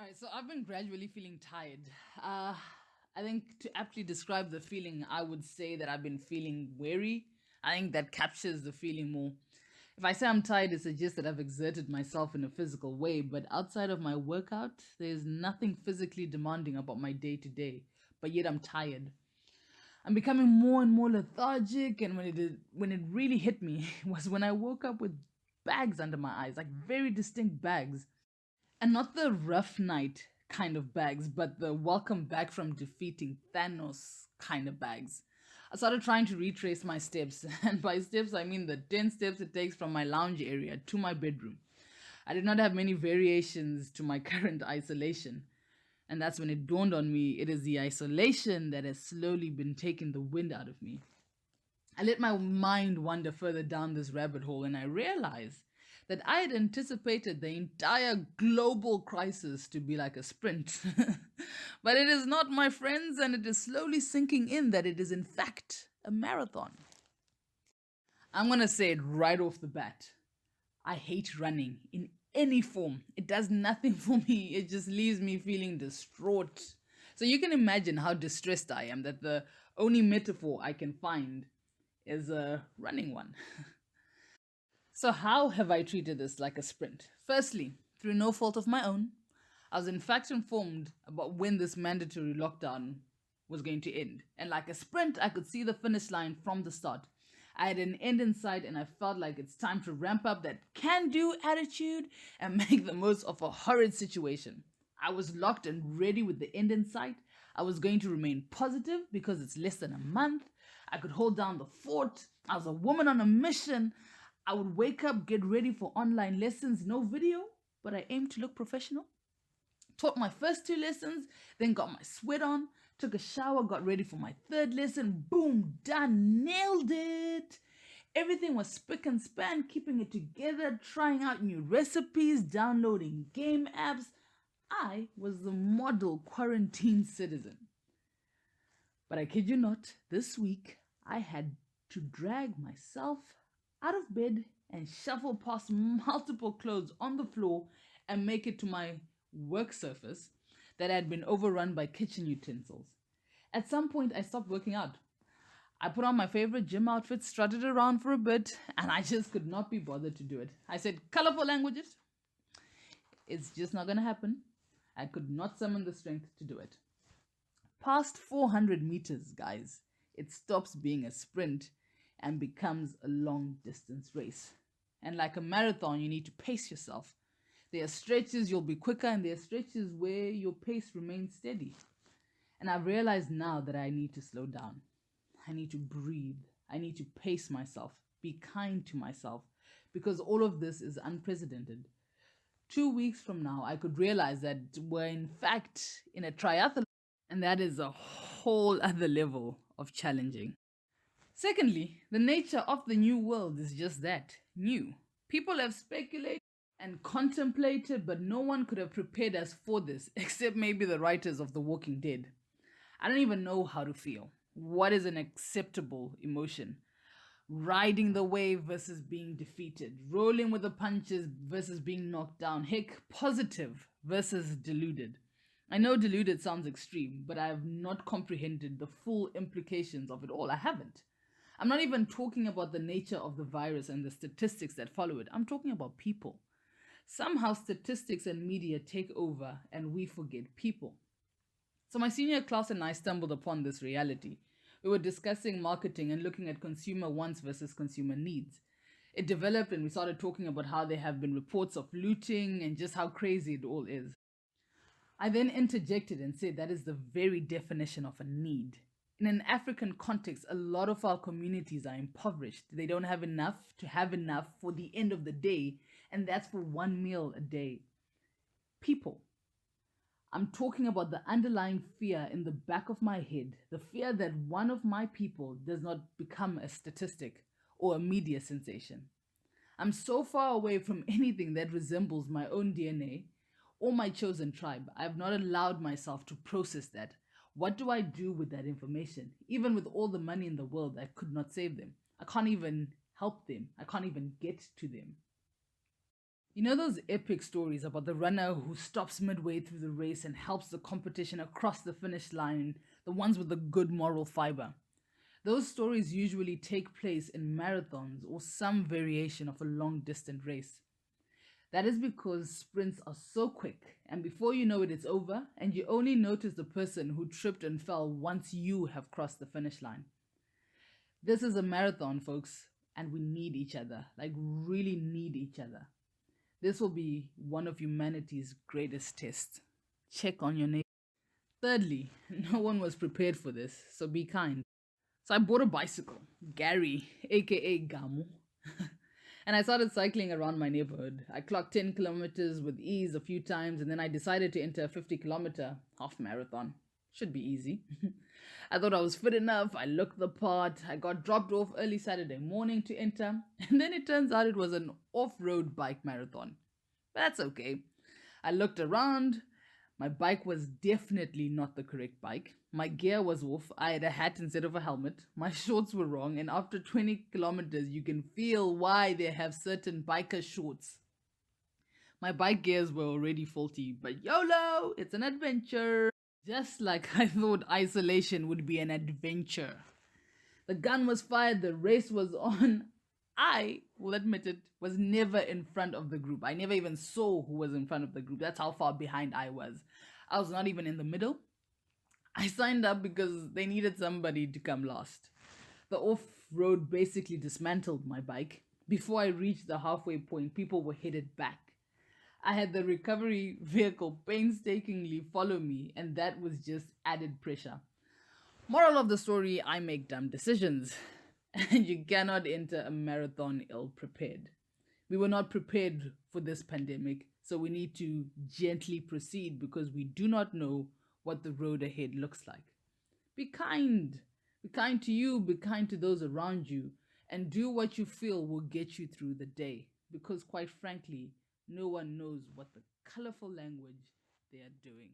All right, so I've been gradually feeling tired. I think to aptly describe the feeling, I would say that I've been feeling weary. I think that captures the feeling more. If I say I'm tired, it suggests that I've exerted myself in a physical way, but outside of my workout, there's nothing physically demanding about my day to day, but yet I'm tired. I'm becoming more and more lethargic, and when it really hit me was when I woke up with bags under my eyes, like very distinct bags. And not the rough night kind of bags, but the welcome back from defeating Thanos kind of bags. I started trying to retrace my steps, and by steps, I mean the 10 steps it takes from my lounge area to my bedroom. I did not have many variations to my current isolation. And that's when it dawned on me it is the isolation that has slowly been taking the wind out of me. I let my mind wander further down this rabbit hole and I realized that I had anticipated the entire global crisis to be like a sprint. But it is not, my friends, and it is slowly sinking in that it is, in fact, a marathon. I'm going to say it right off the bat. I hate running in any form. It does nothing for me, it just leaves me feeling distraught. So you can imagine how distressed I am that the only metaphor I can find is a running one. So, how have I treated this like a sprint? Firstly, through no fault of my own, I was in fact informed about when this mandatory lockdown was going to end. And like a sprint, I could see the finish line from the start. I had an end in sight, and I felt like it's time to ramp up that can do attitude and make the most of a horrid situation. I was locked and ready with the end in sight. I was going to remain positive because it's less than a month. I could hold down the fort. I was a woman on a mission. I would wake up, get ready for online lessons, no video, but I aimed to look professional. Taught my first two lessons, then got my sweat on, took a shower, got ready for my third lesson. Boom, done, nailed it. Everything was spick and span, keeping it together, trying out new recipes, downloading game apps. I was the model quarantine citizen. But I kid you not, this week I had to drag myself out of bed and shuffle past multiple clothes on the floor and make it to my work surface that had been overrun by kitchen utensils. At some point, I stopped working out. I put on my favorite gym outfit, strutted around for a bit, and I just could not be bothered to do it. I said, colorful languages, it's just not going to happen. I could not summon the strength to do it. Past 400 meters, guys, it stops being a sprint and becomes a long distance race. And like a marathon, you need to pace yourself. There are stretches you'll be quicker, and there are stretches where your pace remains steady. And I've realized now that I need to slow down. I need to breathe. I need to pace myself, be kind to myself, because all of this is unprecedented. 2 weeks from now, I could realize that we're in fact in a triathlon, and that is a whole other level of challenging. Secondly, the nature of the new world is just that, new. People have speculated and contemplated, but no one could have prepared us for this except maybe the writers of The Walking Dead. I don't even know how to feel. What is an acceptable emotion? Riding the wave versus being defeated, rolling with the punches versus being knocked down, heck, positive versus deluded. I know deluded sounds extreme, but I have not comprehended the full implications of it all. I haven't. I'm not even talking about the nature of the virus and the statistics that follow it. I'm talking about people. Somehow, statistics and media take over and we forget people. So, my senior class and I stumbled upon this reality. We were discussing marketing and looking at consumer wants versus consumer needs. It developed, and we started talking about how there have been reports of looting and just how crazy it all is. I then interjected and said that is the very definition of a need. In an African context, a lot of our communities are impoverished. They don't have enough to have enough for the end of the day, and that's for one meal a day. People. I'm talking about the underlying fear in the back of my head, the fear that one of my people does not become a statistic or a media sensation. I'm so far away from anything that resembles my own DNA or my chosen tribe. I have not allowed myself to process that. What do I do with that information? Even with all the money in the world, I could not save them. I can't even help them. I can't even get to them. You know those epic stories about the runner who stops midway through the race and helps the competition across the finish line, the ones with the good moral fiber? Those stories usually take place in marathons or some variation of a long distance race. That is because sprints are so quick, and before you know it, it's over, and you only notice the person who tripped and fell once you have crossed the finish line. This is a marathon, folks, and we need each other, like, really need each other. This will be one of humanity's greatest tests. Check on your neighbor. Thirdly, no one was prepared for this, so be kind. So I bought a bicycle, Gary, aka Gamu, and I started cycling around my neighborhood. I clocked 10 kilometers with ease a few times, and then I decided to enter a 50-kilometer half marathon. Should be easy. I thought I was fit enough. I looked the part. I got dropped off early Saturday morning to enter, and then it turns out it was an off road bike marathon. But that's okay. I looked around. My bike was definitely not the correct bike. My gear was off. I had a hat instead of a helmet. My shorts were wrong. And after 20 kilometers, you can feel why they have certain biker shorts. My bike gears were already faulty, but YOLO, it's an adventure. Just like I thought isolation would be an adventure. The gun was fired, the race was on. I will admit it, was never in front of the group. I never even saw who was in front of the group. That's how far behind I was. I was not even in the middle. I signed up because they needed somebody to come last. The off road basically dismantled my bike. Before I reached the halfway point, people were headed back. I had the recovery vehicle painstakingly follow me, and that was just added pressure. Moral of the story, I make dumb decisions. And you cannot enter a marathon ill prepared. We were not prepared for this pandemic, so we need to gently proceed because we do not know what the road ahead looks like. Be kind. Be kind to you, be kind to those around you, and do what you feel will get you through the day. Because, quite frankly, no one knows what the colorful language they are doing.